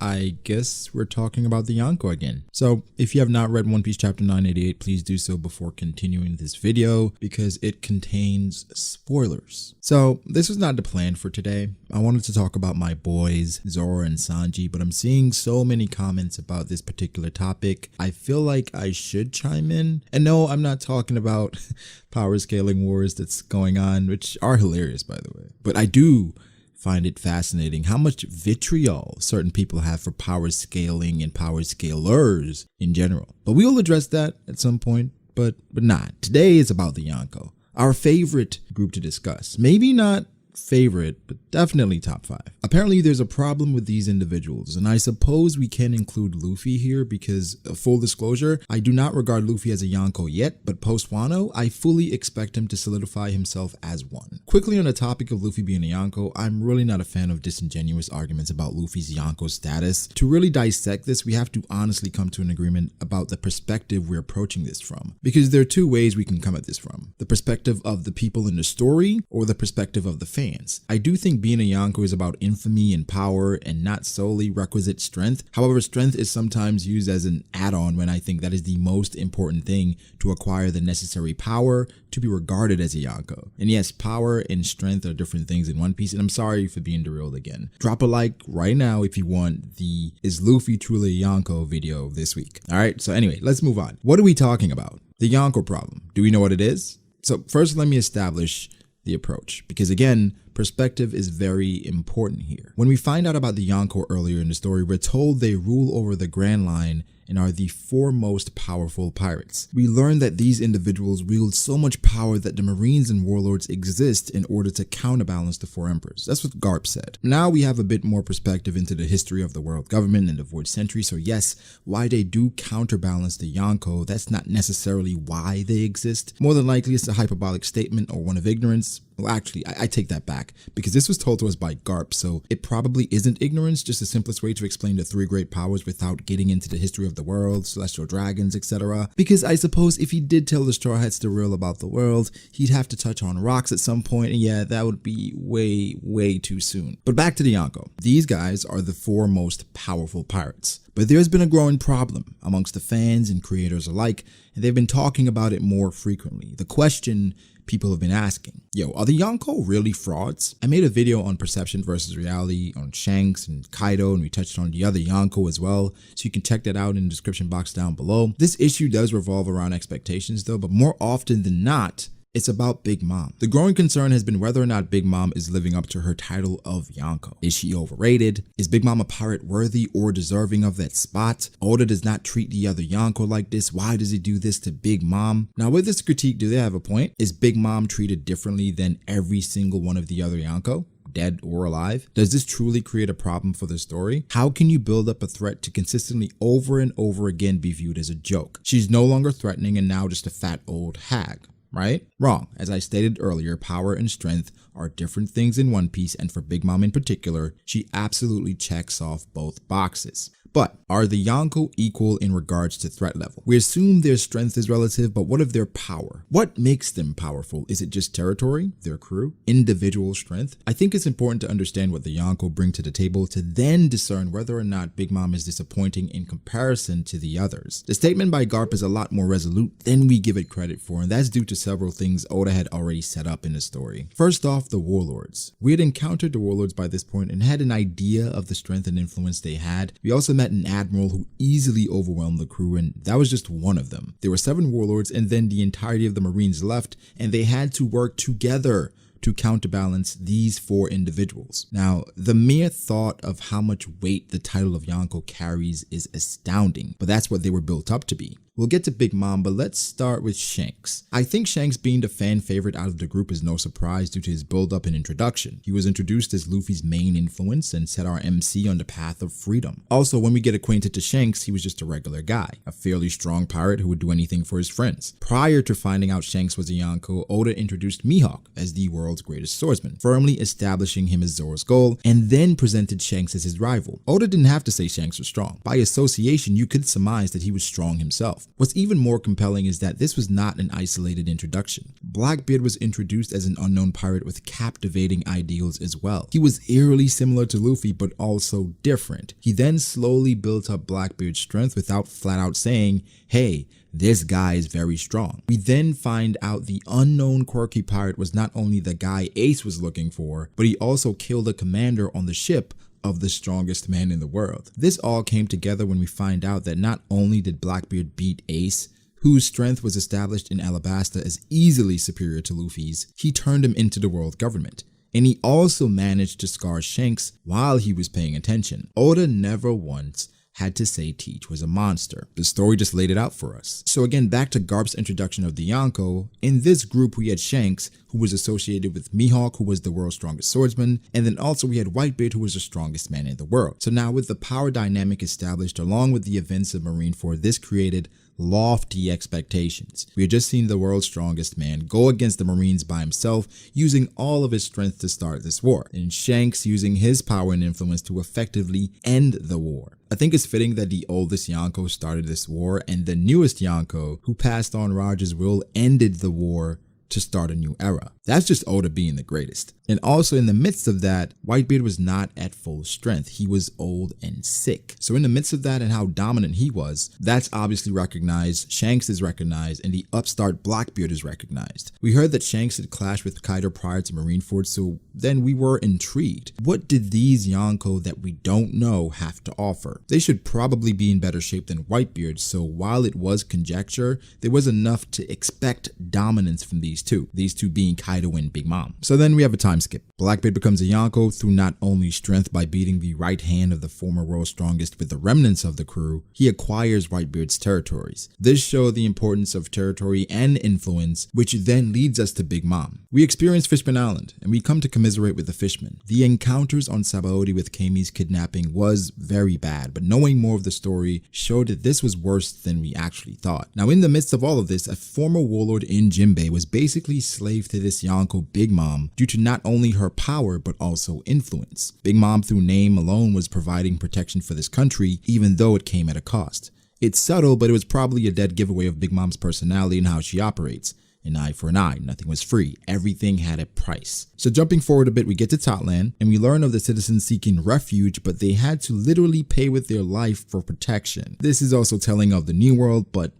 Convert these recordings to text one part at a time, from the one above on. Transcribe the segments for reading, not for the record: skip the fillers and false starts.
I guess we're talking about the Yonko again. So if you have not read One Piece chapter 988, please do so before continuing this video because it contains spoilers. So this was not the plan for today. I wanted to talk about my boys, Zoro and Sanji, but I'm seeing so many comments about this particular topic. I feel like I should chime in. And no, I'm not talking about power scaling wars that's going on, which are hilarious, by the way. But I do find it fascinating how much vitriol certain people have for power scaling and power scalers in general. But we'll address that at some point, but not. Today is about the Yonko, our favorite group to discuss. Maybe not favorite, but definitely top 5. Apparently there's a problem with these individuals, and I suppose we can include Luffy here because, full disclosure, I do not regard Luffy as a Yonko yet, but post Wano, I fully expect him to solidify himself as one. Quickly on the topic of Luffy being a Yonko, I'm really not a fan of disingenuous arguments about Luffy's Yonko status. To really dissect this, we have to honestly come to an agreement about the perspective we're approaching this from, because there are two ways we can come at this from: the perspective of the people in the story or the perspective of the fans. I do think being a Yonko is about infamy and power and not solely requisite strength. However, strength is sometimes used as an add-on when I think that is the most important thing to acquire the necessary power to be regarded as a Yonko. And yes, power and strength are different things in One Piece, and I'm sorry for being derailed again. Drop a like right now if you want the "Is Luffy truly a Yonko" video this week. Alright, so anyway, let's move on. What are we talking about? The Yonko problem. Do we know what it is? So first, let me establish the approach, because again, perspective is very important here. When we find out about the Yonko earlier in the story, we're told they rule over the Grand Line and are the foremost powerful pirates. We learn that these individuals wield so much power that the Marines and warlords exist in order to counterbalance the four emperors. That's what Garp said. Now we have a bit more perspective into the history of the world government and the Void Century, so yes, why they do counterbalance the Yonko, that's not necessarily why they exist. More than likely it's a hyperbolic statement or one of ignorance. Well, actually, I take that back, because this was told to us by Garp, so it probably isn't ignorance, just the simplest way to explain the 3 great powers without getting into the history of the world, celestial dragons, etc. Because I suppose if he did tell the Straw Hats the real about the world, he'd have to touch on rocks at some point, and yeah, that would be way too soon. But back to the Yonko. These guys are the 4 most powerful pirates. But there's been a growing problem amongst the fans and creators alike, and they've been talking about it more frequently. The question people have been asking: yo, are the Yonko really frauds? I made a video on perception versus reality on Shanks and Kaido, and we touched on the other Yonko as well, so you can check that out in the description box down below. This issue does revolve around expectations though, but more often than not, it's about Big Mom. The growing concern has been whether or not Big Mom is living up to her title of Yonko. Is she overrated? Is Big Mom a pirate worthy or deserving of that spot? Oda does not treat the other Yonko like this. Why does he do this to Big Mom? Now with this critique, do they have a point? Is Big Mom treated differently than every single one of the other Yonko, dead or alive? Does this truly create a problem for the story? How can you build up a threat to consistently over and over again be viewed as a joke? She's no longer threatening and now just a fat old hag. Right? Wrong. As I stated earlier, power and strength are different things in One Piece, and for Big Mom in particular, she absolutely checks off both boxes. But are the Yonko equal in regards to threat level? We assume their strength is relative, but what of their power? What makes them powerful? Is it just territory, their crew, individual strength? I think it's important to understand what the Yonko bring to the table to then discern whether or not Big Mom is disappointing in comparison to the others. The statement by Garp is a lot more resolute than we give it credit for, and that's due to several things Oda had already set up in the story. First off, the warlords. We had encountered the warlords by this point and had an idea of the strength and influence they had. We also met an admiral who easily overwhelmed the crew, and that was just one of them. There were 7 warlords, and then the entirety of the Marines left, and they had to work together to counterbalance these 4 individuals. Now, the mere thought of how much weight the title of Yonko carries is astounding, but that's what they were built up to be. We'll get to Big Mom, but let's start with Shanks. I think Shanks being the fan favorite out of the group is no surprise due to his build-up and introduction. He was introduced as Luffy's main influence and set our MC on the path of freedom. Also, when we get acquainted to Shanks, he was just a regular guy, a fairly strong pirate who would do anything for his friends. Prior to finding out Shanks was a Yonko, Oda introduced Mihawk as the world's greatest swordsman, firmly establishing him as Zoro's goal, and then presented Shanks as his rival. Oda didn't have to say Shanks was strong. By association, you could surmise that he was strong himself. himself. What's even more compelling is that this was not an isolated introduction. Blackbeard was introduced as an unknown pirate with captivating ideals as well. He was eerily similar to Luffy, but also different. He then slowly built up Blackbeard's strength without flat out saying, hey, this guy is very strong. We then find out the unknown quirky pirate was not only the guy Ace was looking for, but he also killed the commander on the ship of the strongest man in the world. This all came together when we find out that not only did Blackbeard beat Ace, whose strength was established in Alabasta as easily superior to Luffy's, he turned him into the world government. And he also managed to scar Shanks while he was paying attention. Oda never once had to say Teach was a monster. The story just laid it out for us. So again, back to Garp's introduction of the Yonko, in this group we had Shanks, who was associated with Mihawk, who was the world's strongest swordsman, and then also we had Whitebeard, who was the strongest man in the world. So now with the power dynamic established along with the events of Marineford, this created lofty expectations. We had just seen the world's strongest man go against the Marines by himself, using all of his strength to start this war, and Shanks using his power and influence to effectively end the war. I think it's fitting that the oldest Yonko started this war, and the newest Yonko, who passed on Roger's will, ended the war to start a new era. That's just Oda being the greatest. And also in the midst of that, Whitebeard was not at full strength. He was old and sick. So in the midst of that and how dominant he was, that's obviously recognized, Shanks is recognized, and the upstart Blackbeard is recognized. We heard that Shanks had clashed with Kaido prior to Marineford, so then we were intrigued. What did these Yonko that we don't know have to offer? They should probably be in better shape than Whitebeard, so while it was conjecture, there was enough to expect dominance from these two being Kaido and Big Mom. So then we have a time skip. Blackbeard becomes a Yonko through not only strength by beating the right hand of the former world's strongest with the remnants of the crew, he acquires Whitebeard's territories. This showed the importance of territory and influence, which then leads us to Big Mom. We experience Fishman Island, and we come to commiserate with the fishmen. The encounters on Sabaody with Kami's kidnapping was very bad, but knowing more of the story showed that this was worse than we actually thought. Now in the midst of all of this, a former warlord in Jinbei was basically slave to this Yonko Big Mom due to not only her power but also influence. Big Mom through name alone was providing protection for this country, even though it came at a cost. It's subtle, but it was probably a dead giveaway of Big Mom's personality and how she operates. An eye for an eye, nothing was free, everything had a price. So jumping forward a bit, we get to Totland and we learn of the citizens seeking refuge, but they had to literally pay with their life for protection. This is also telling of the New World, but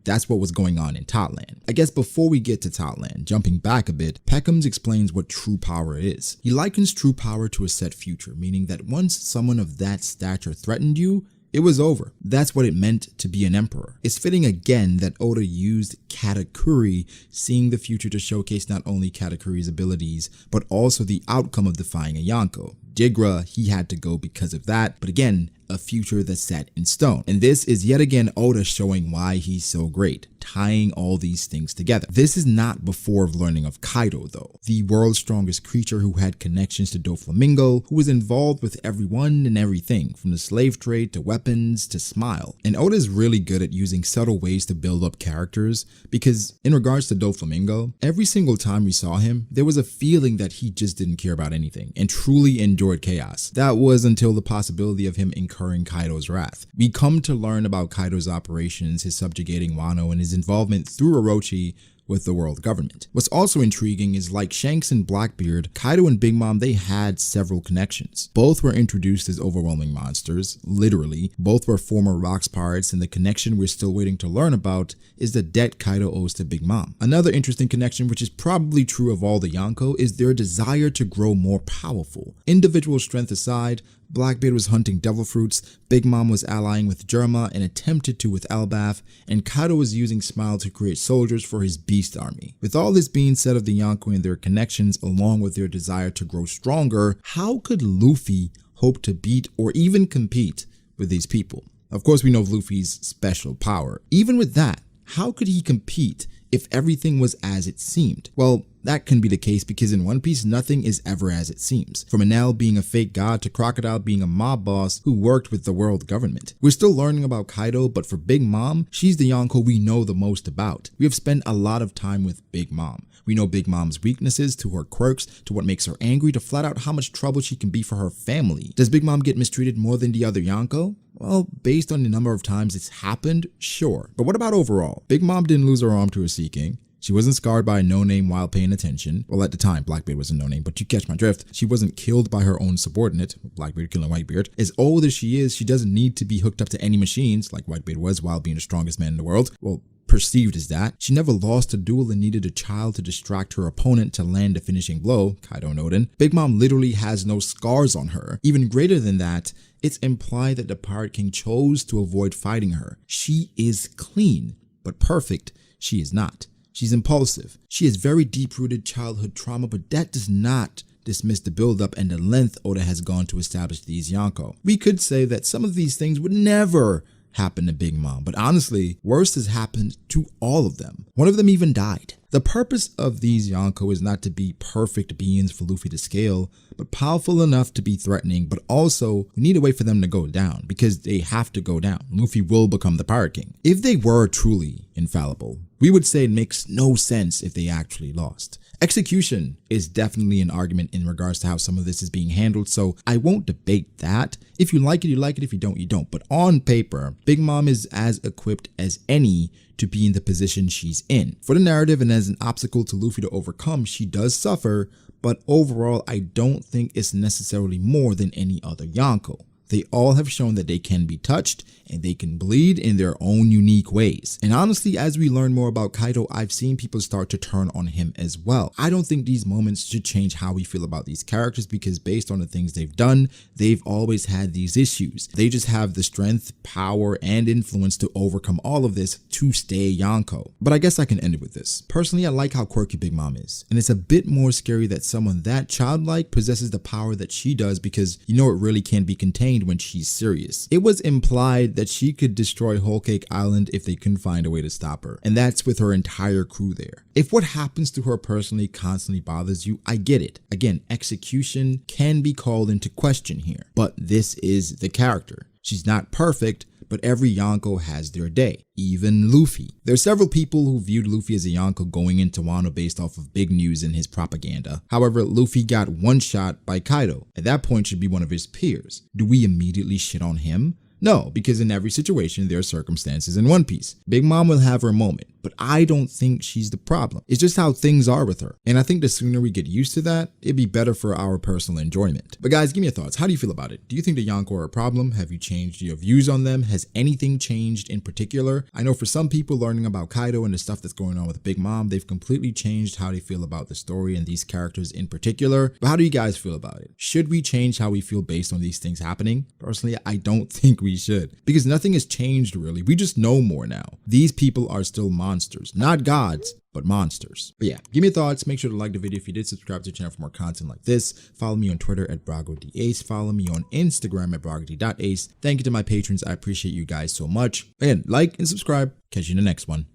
that's what was going on in Totland. I guess before we get to Totland, jumping back a bit, Peckhams explains what true power is. He likens true power to a set future, meaning that once someone of that stature threatened you, it was over. That's what it meant to be an emperor. It's fitting again that Oda used Katakuri, seeing the future to showcase not only Katakuri's abilities, but also the outcome of defying a Yonko. Jigra, he had to go because of that, but again, a future that's set in stone. And this is yet again Oda showing why he's so great, tying all these things together. This is not before learning of Kaido though, the world's strongest creature who had connections to Doflamingo, who was involved with everyone and everything, from the slave trade to weapons to Smile. And Oda is really good at using subtle ways to build up characters, because in regards to Doflamingo, every single time we saw him, there was a feeling that he just didn't care about anything and truly enjoyed chaos. That was until the possibility of him incurring Kaido's wrath. We come to learn about Kaido's operations, his subjugating Wano, and his involvement through Orochi with the world government. What's also intriguing is, like Shanks and Blackbeard, Kaido and Big Mom, they had several connections. Both were introduced as overwhelming monsters, literally. Both were former Rocks pirates, and the connection we're still waiting to learn about is the debt Kaido owes to Big Mom. Another interesting connection, which is probably true of all the Yonko, is their desire to grow more powerful. Individual strength aside, Blackbeard was hunting devil fruits, Big Mom was allying with Germa and attempted to with Elbaf, and Kaido was using Smile to create soldiers for his beast army. With all this being said of the Yonko and their connections, along with their desire to grow stronger, how could Luffy hope to beat or even compete with these people? Of course, we know of Luffy's special power. Even with that, how could he compete if everything was as it seemed? Well, that can be the case because in One Piece, nothing is ever as it seems. From Enel being a fake god to Crocodile being a mob boss who worked with the world government. We're still learning about Kaido, but for Big Mom, she's the Yonko we know the most about. We have spent a lot of time with Big Mom. We know Big Mom's weaknesses, to her quirks, to what makes her angry, to flat out how much trouble she can be for her family. Does Big Mom get mistreated more than the other Yonko? Well, based on the number of times it's happened, sure. But what about overall? Big Mom didn't lose her arm to her Seeking. She wasn't scarred by a no-name while paying attention. Well, at the time, Blackbeard was a no-name, but you catch my drift. She wasn't killed by her own subordinate, Blackbeard killing Whitebeard. As old as she is, she doesn't need to be hooked up to any machines, like Whitebeard was while being the strongest man in the world. Well, perceived as that. She never lost a duel and needed a child to distract her opponent to land a finishing blow, Kaido noted. Big Mom literally has no scars on her. Even greater than that, it's implied that the Pirate King chose to avoid fighting her. She is clean, but perfect she is not. She's impulsive. She has very deep-rooted childhood trauma, but that does not dismiss the build-up and the length Oda has gone to establish these Yonko. We could say that some of these things would never happen to Big Mom, but honestly, worse has happened to all of them. One of them even died. The purpose of these Yonko is not to be perfect beings for Luffy to scale, but powerful enough to be threatening, but also we need a way for them to go down, because they have to go down. Luffy will become the Pirate King. If they were truly infallible, we would say it makes no sense if they actually lost. Execution is definitely an argument in regards to how some of this is being handled, so I won't debate that. If you like it, you like it. If you don't, you don't. But on paper, Big Mom is as equipped as any to be in the position she's in. For the narrative and as an obstacle to Luffy to overcome, she does suffer, but overall, I don't think it's necessarily more than any other Yonko. They all have shown that they can be touched and they can bleed in their own unique ways. And honestly, as we learn more about Kaido, I've seen people start to turn on him as well. I don't think these moments should change how we feel about these characters, because based on the things they've done, they've always had these issues. They just have the strength, power, and influence to overcome all of this to stay Yonko. But I guess I can end it with this. Personally, I like how quirky Big Mom is. And it's a bit more scary that someone that childlike possesses the power that she does, because you know it really can't be contained when she's serious. It was implied that she could destroy Whole Cake Island if they couldn't find a way to stop her, and that's with her entire crew there. If what happens to her personally constantly bothers you, I get it. Again, execution can be called into question here, but this is the character. She's not perfect, but every Yonko has their day, even Luffy. There are several people who viewed Luffy as a Yonko going into Wano based off of big news and his propaganda. However, Luffy got one shot by Kaido. At that point, should be one of his peers. Do we immediately shit on him? No, because in every situation, there are circumstances in One Piece. Big Mom will have her moment, but I don't think she's the problem. It's just how things are with her. And I think the sooner we get used to that, it'd be better for our personal enjoyment. But guys, give me your thoughts. How do you feel about it? Do you think the Yonko are a problem? Have you changed your views on them? Has anything changed in particular? I know for some people learning about Kaido and the stuff that's going on with Big Mom, they've completely changed how they feel about the story and these characters in particular. But how do you guys feel about it? Should we change how we feel based on these things happening? Personally, I don't think we should, because nothing has changed really. We just know more now. These people are still monsters, not gods, but monsters. But yeah, give me your thoughts. Make sure to like the video if you did. Subscribe to the channel for more content like this. Follow me on Twitter at BragoDAce. Follow me on Instagram at bragody.ace. Thank you to my patrons. I appreciate you guys so much. Again, like and subscribe. Catch you in the next one.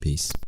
Peace.